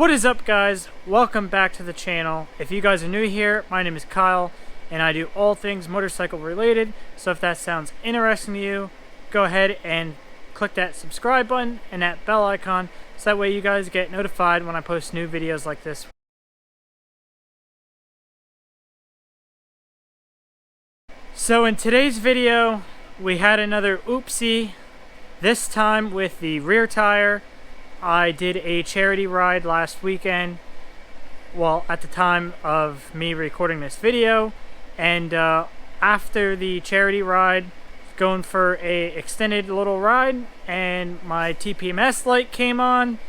What is up, guys? Welcome back to the channel. If you guys are new here, my name is Kyle and I do all things motorcycle related. So if that sounds interesting to you, go ahead and click that subscribe button and that bell icon so that way you guys get notified when I post new videos like this. So in today's video, we had another oopsie, this time with the rear tire. I did a charity ride last weekend, well, at the time of me recording this video, and after the charity ride, going for a extended little ride, and my TPMS light came on,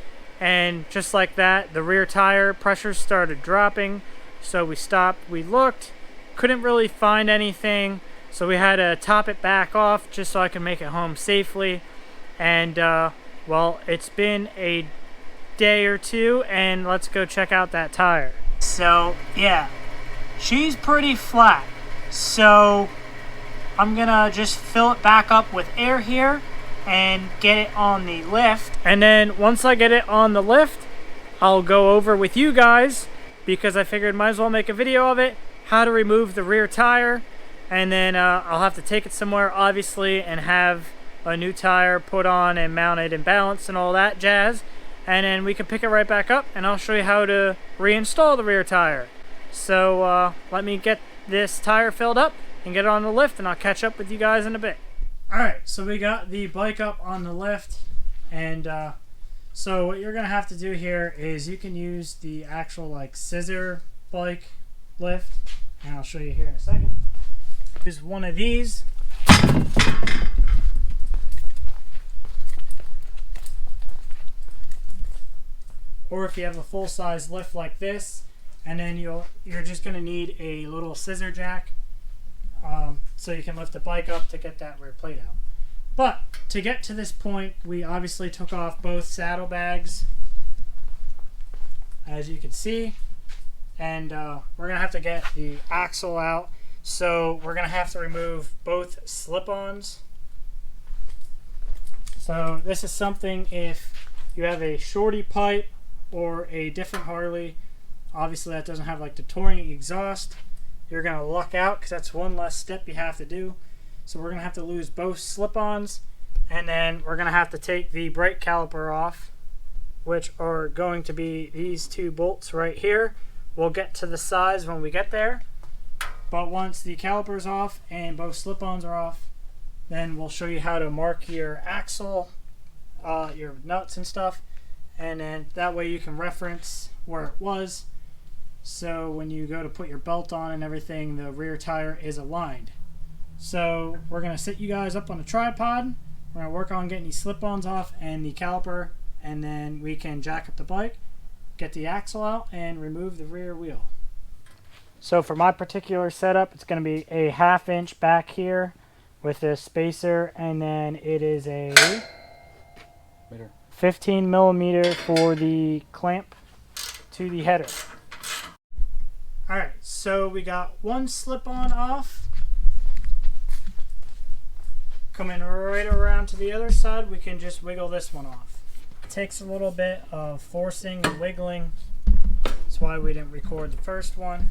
and just like that, the rear tire pressure started dropping. So we stopped, we looked, couldn't really find anything, so we had to top it back off just so I could make it home safely. And well, it's been a day or two, and let's go check out that tire. So yeah, she's pretty flat, so I'm gonna just fill it back up with air here and get it on the lift. And then once I get it on the lift, I'll go over with you guys, because I figured might as well make a video of it, how to remove the rear tire. And then I'll have to take it somewhere, obviously, and have a new tire put on and mounted and balanced and all that jazz. And then we can pick it right back up and I'll show you how to reinstall the rear tire. So let me get this tire filled up and get it on the lift, and I'll catch up with you guys in a bit. Alright, so we got the bike up on the lift, and so what you're gonna have to do here is you can use the actual like scissor bike lift, and I'll show you here in a second. Use one of these. Or if you have a full-size lift like this, and then you're just going to need a little scissor jack, so you can lift the bike up to get that rear plate out. But to get to this point, we obviously took off both saddlebags, as you can see, and we're going to have to get the axle out. So we're going to have to remove both slip-ons. So this is something, if you have a shorty pipe or a different Harley, obviously that doesn't have like the touring exhaust, you're going to luck out, because that's one less step you have to do. So we're going to have to lose both slip-ons, and then we're going to have to take the brake caliper off, which are going to be these two bolts right here. We'll get to the size when we get there, but once the caliper's off and both slip-ons are off, then we'll show you how to mark your axle, your nuts and stuff, and then that way you can reference where it was, so when you go to put your belt on and everything, the rear tire is aligned. So we're going to sit you guys up on a tripod. We're going to work on getting these slip-ons off and the caliper, and then we can jack up the bike, get the axle out, and remove the rear wheel. So for my particular setup, it's going to be a 1/2 inch back here with a spacer, and then it is a 15 millimeter for the clamp to the header. Alright, so we got one slip-on off. Coming right around to the other side, we can just wiggle this one off. It takes a little bit of forcing and wiggling. That's why we didn't record the first one.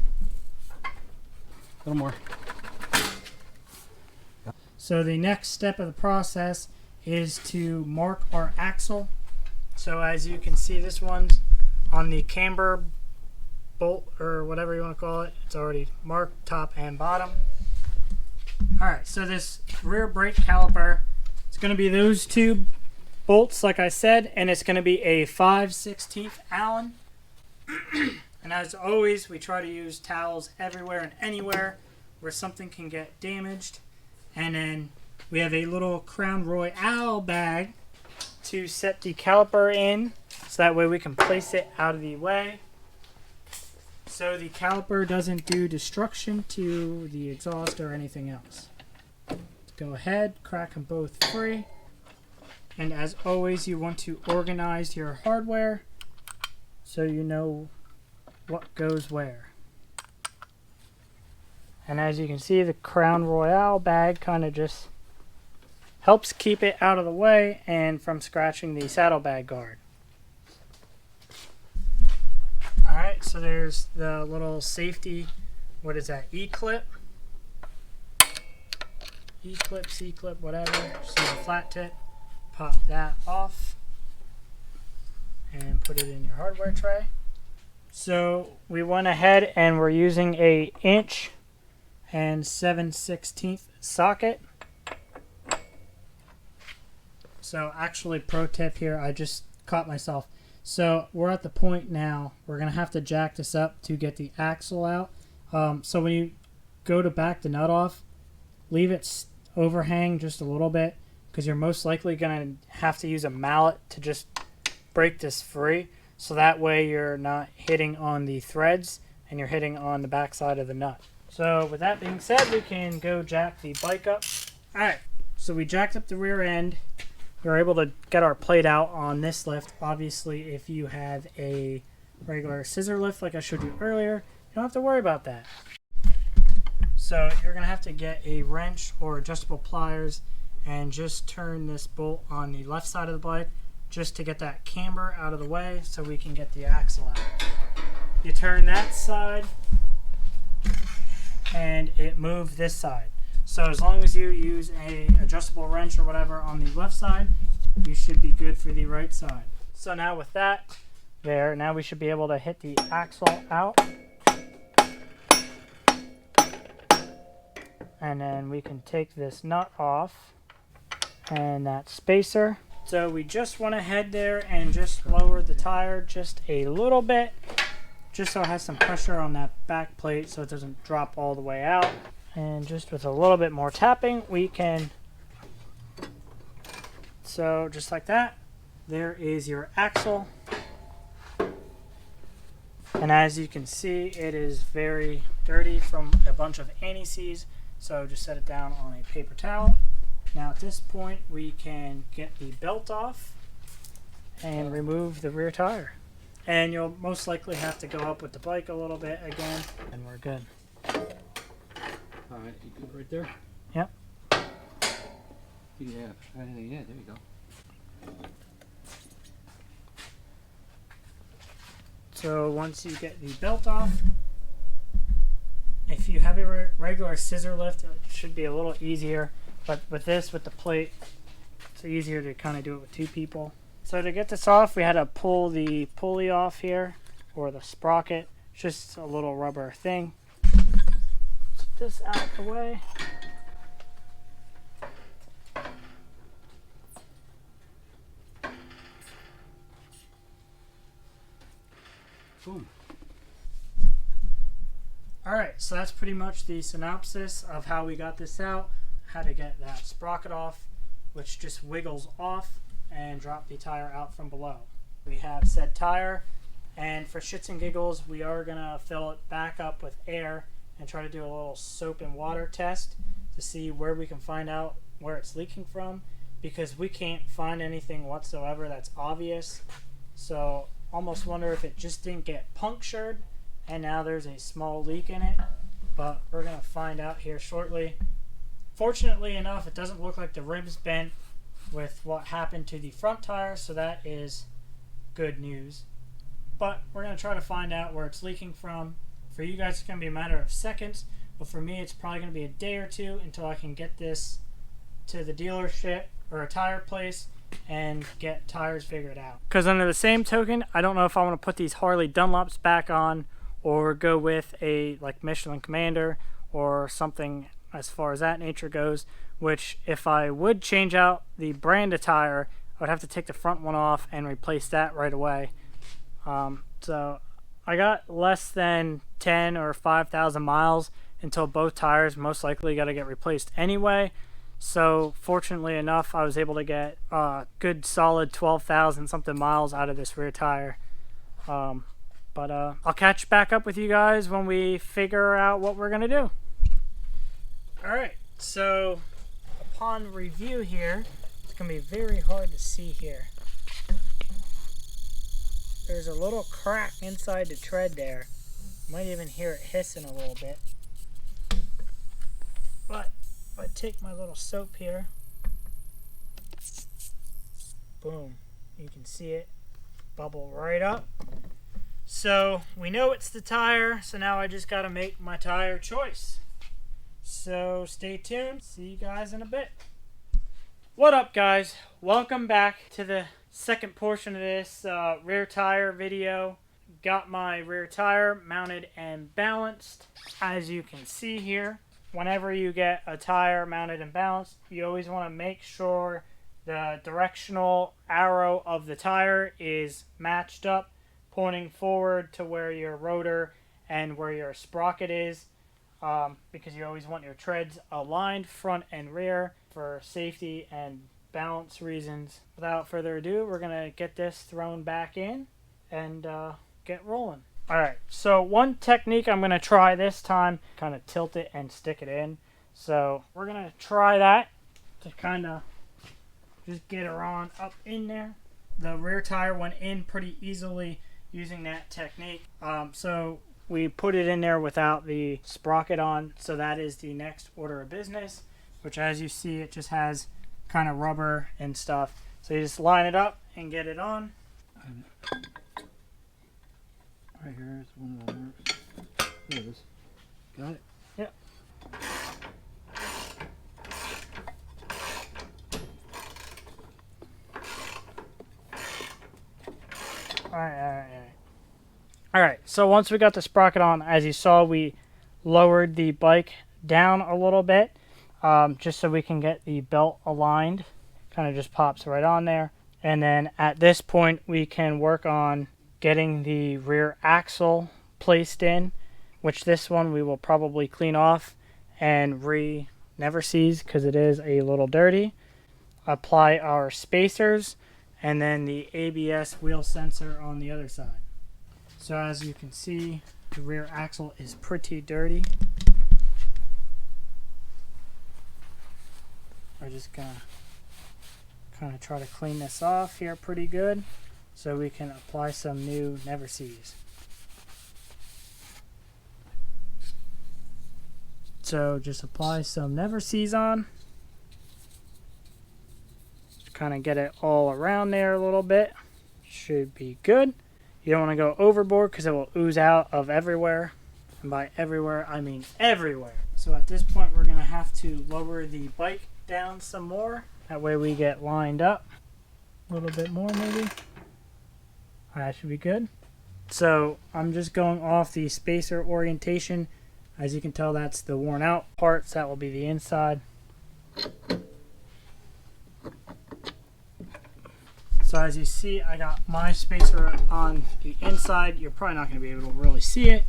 A little more. So the next step of the process is to mark our axle. So as you can see, this one's on the camber bolt, or whatever you want to call it. It's already marked top and bottom. Alright, so this rear brake caliper, it's going to be those two bolts like I said, and it's going to be a 5/16 Allen. And as always, we try to use towels everywhere and anywhere where something can get damaged. And then we have a little Crown Royale bag to set the caliper in, so that way we can place it out of the way, so the caliper doesn't do destruction to the exhaust or anything else. Let's go ahead, crack them both free. And as always, you want to organize your hardware so you know what goes where. And as you can see, the Crown Royale bag kind of just helps keep it out of the way and from scratching the saddlebag guard. Alright, so there's the little safety, what is that, E-clip? E-clip, C-clip, whatever. Just use a flat tip. Pop that off and put it in your hardware tray. So we went ahead and we're using a 1 7/16" socket. So actually, pro tip here, I just caught myself. So we're at the point now, we're going to have to jack this up to get the axle out. So when you go to back the nut off, leave it overhang just a little bit, because you're most likely going to have to use a mallet to just break this free. So that way you're not hitting on the threads and you're hitting on the back side of the nut. So with that being said, we can go jack the bike up. Alright, so we jacked up the rear end. We were able to get our plate out on this lift. Obviously, if you have a regular scissor lift like I showed you earlier, you don't have to worry about that. So you're going to have to get a wrench or adjustable pliers and just turn this bolt on the left side of the bike just to get that camber out of the way so we can get the axle out. You turn that side and it moves this side. So as long as you use a adjustable wrench or whatever on the left side, you should be good for the right side. So now with that there, now we should be able to hit the axle out. And then we can take this nut off and that spacer. So we just went ahead there and just lowered the tire just a little bit, just so it has some pressure on that back plate so it doesn't drop all the way out. And just with a little bit more tapping, we can, so just like that, there is your axle. And as you can see, it is very dirty from a bunch of anti-seize. So just set it down on a paper towel. Now at this point, we can get the belt off and remove the rear tire. And you'll most likely have to go up with the bike a little bit again, and we're good. Alright, you good right there? Yep. Yeah, there you go. So once you get the belt off, if you have a regular scissor lift, it should be a little easier. But with this, with the plate, it's easier to kind of do it with two people. So to get this off, we had to pull the pulley off here, or the sprocket. It's just a little rubber thing. Put this out of the way. Boom. Alright, so that's pretty much the synopsis of how we got this out. How to get that sprocket off, which just wiggles off and drop the tire out from below. We have said tire, and for shits and giggles, we are going to fill it back up with air and try to do a little soap and water test to see where we can find out where it's leaking from, because we can't find anything whatsoever that's obvious. So almost wonder if it just didn't get punctured and now there's a small leak in it, but we're going to find out here shortly. Fortunately enough, it doesn't look like the rim's bent with what happened to the front tire, so that is good news. But we're going to try to find out where it's leaking from. For you guys, it's going to be a matter of seconds, but for me, it's probably going to be a day or two until I can get this to the dealership or a tire place and get tires figured out. Because under the same token, I don't know if I want to put these Harley Dunlops back on or go with a like Michelin Commander or something as far as that nature goes, which if I would change out the brand of tire, I would have to take the front one off and replace that right away. So I got less than 10 or 5,000 miles until both tires most likely got to get replaced anyway. So fortunately enough, I was able to get a good solid 12,000 something miles out of this rear tire. But I'll catch back up with you guys when we figure out what we're gonna do. Alright, so upon review here, it's gonna be very hard to see here. There's a little crack inside the tread there. Might even hear it hissing a little bit. But if I take my little soap here, boom, you can see it bubble right up. So we know it's the tire, so now I just got to make my tire choice. So stay tuned. See you guys in a bit. What up, guys? Welcome back to the second portion of this rear tire video. Got my rear tire mounted and balanced. As you can see here, whenever you get a tire mounted and balanced, you always want to make sure the directional arrow of the tire is matched up, pointing forward to where your rotor and where your sprocket is, because you always want your treads aligned front and rear for safety and balance reasons. Without further ado, we're going to get this thrown back in and get rolling. Alright, so one technique I'm going to try this time, kind of tilt it and stick it in. So we're going to try that to kind of just get her on up in there. The rear tire went in pretty easily using that technique. So we put it in there without the sprocket on, so that is the next order of business, which, as you see, it just has kind of rubber and stuff. So you just line it up and get it on. Right here is one of the marks. There it is. Got it? Yep. Alright, so once we got the sprocket on, as you saw, we lowered the bike down a little bit, just so we can get the belt aligned. Kind of just pops right on there. And then at this point, we can work on getting the rear axle placed in, which this one we will probably clean off and never sees because it is a little dirty. Apply our spacers and then the ABS wheel sensor on the other side. So as you can see, the rear axle is pretty dirty. We're just gonna kind of try to clean this off here pretty good, so we can apply some new never sees. So just apply some never sees on. Just kind of get it all around there a little bit. Should be good. You don't want to go overboard because it will ooze out of everywhere. And by everywhere, I mean everywhere. So at this point, we're going to have to lower the bike down some more. That way we get lined up. A little bit more maybe. That should be good. So I'm just going off the spacer orientation. As you can tell, that's the worn out parts. That will be the inside. So as you see, I got my spacer on the inside. You're probably not going to be able to really see it,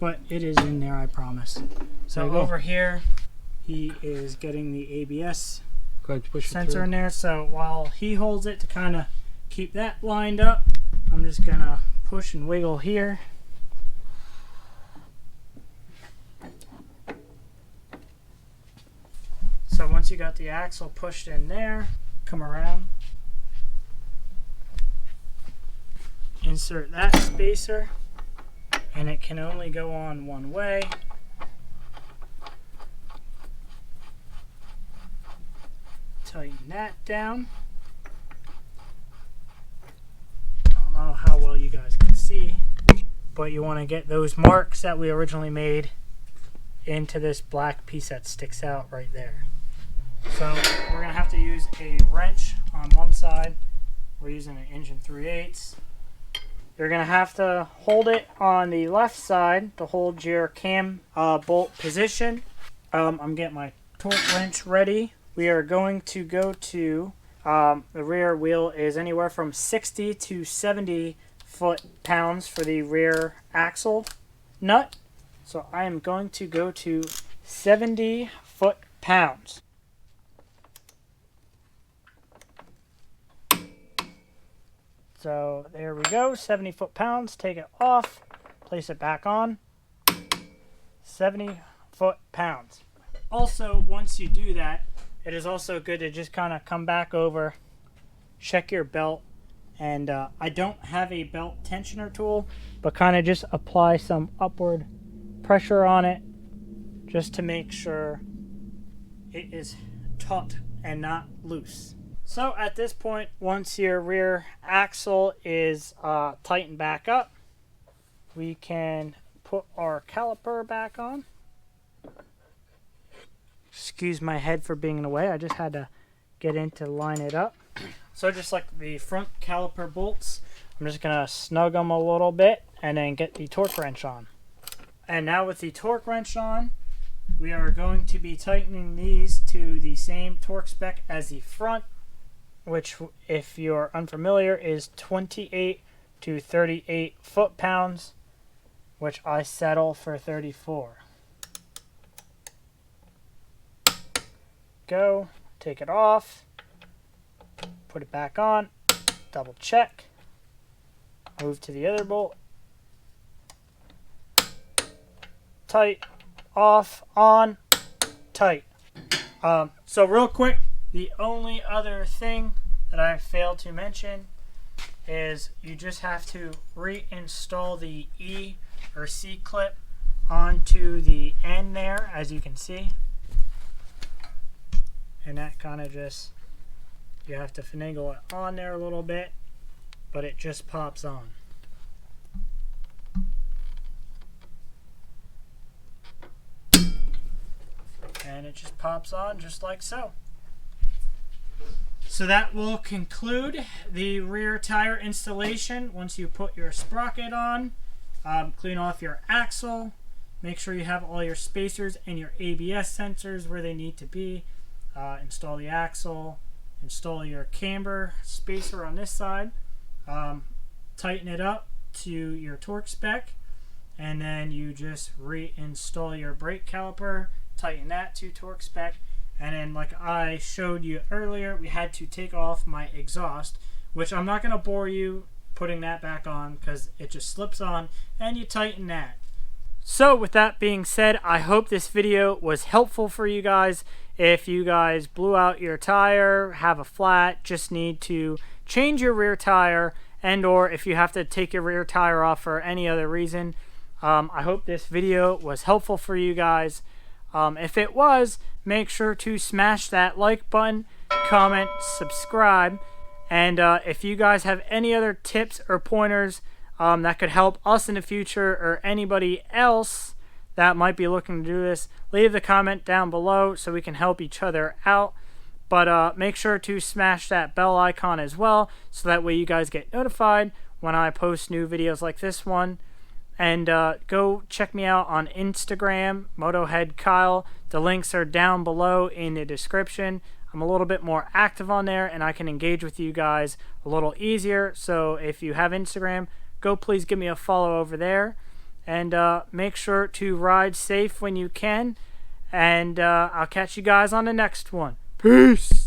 but it is in there, I promise. So over here, he is getting the ABS sensor in there. So while he holds it to kind of keep that lined up, I'm just going to push and wiggle here. So once you got the axle pushed in there, come around. Insert that spacer, and it can only go on one way. Tighten that down. I don't know how well you guys can see, but you want to get those marks that we originally made into this black piece that sticks out right there. So we're going to have to use a wrench on one side. We're using an 1 3/8. You're going to have to hold it on the left side to hold your cam bolt position. I'm getting my torque wrench ready. We are going to go to, the rear wheel is anywhere from 60 to 70 foot-pounds for the rear axle nut. So I am going to go to 70 foot-pounds. So there we go, 70 foot-pounds. Take it off, place it back on. 70 foot-pounds. Also, once you do that, it is also good to just kind of come back over, check your belt, and I don't have a belt tensioner tool, but kind of just apply some upward pressure on it just to make sure it is taut and not loose. So at this point, once your rear axle is tightened back up, we can put our caliper back on. Excuse my head for being in the way. I just had to get in to line it up. So just like the front caliper bolts, I'm just going to snug them a little bit and then get the torque wrench on. And now with the torque wrench on, we are going to be tightening these to the same torque spec as the front, which, if you're unfamiliar, is 28 to 38 foot-pounds, which I settle for 34. Go, take it off, put it back on, double check, move to the other bolt, tight, off, on, tight. So real quick, the only other thing that I failed to mention is you just have to reinstall the E or C clip onto the end there, as you can see. And that kind of just, you have to finagle it on there a little bit, but it just pops on. And it just pops on just like so. So that will conclude the rear tire installation. Once you put your sprocket on, clean off your axle, make sure you have all your spacers and your ABS sensors where they need to be. Install the axle, install your camber spacer on this side, tighten it up to your torque spec, and then you just reinstall your brake caliper, tighten that to torque spec, and then like I showed you earlier, we had to take off my exhaust, which I'm not going to bore you putting that back on because it just slips on, and you tighten that. So with that being said, I hope this video was helpful for you guys. If you guys blew out your tire, have a flat, just need to change your rear tire, and or if you have to take your rear tire off for any other reason, I hope this video was helpful for you guys. If it was, make sure to smash that like button, comment, subscribe, and if you guys have any other tips or pointers that could help us in the future or anybody else that might be looking to do this, leave the comment down below so we can help each other out. But make sure to smash that bell icon as well, so that way you guys get notified when I post new videos like this one. And go check me out on Instagram, Motohead Kyle. The links are down below in the description. I'm a little bit more active on there, and I can engage with you guys a little easier. So if you have Instagram, go please give me a follow over there. And make sure to ride safe when you can. And I'll catch you guys on the next one. Peace!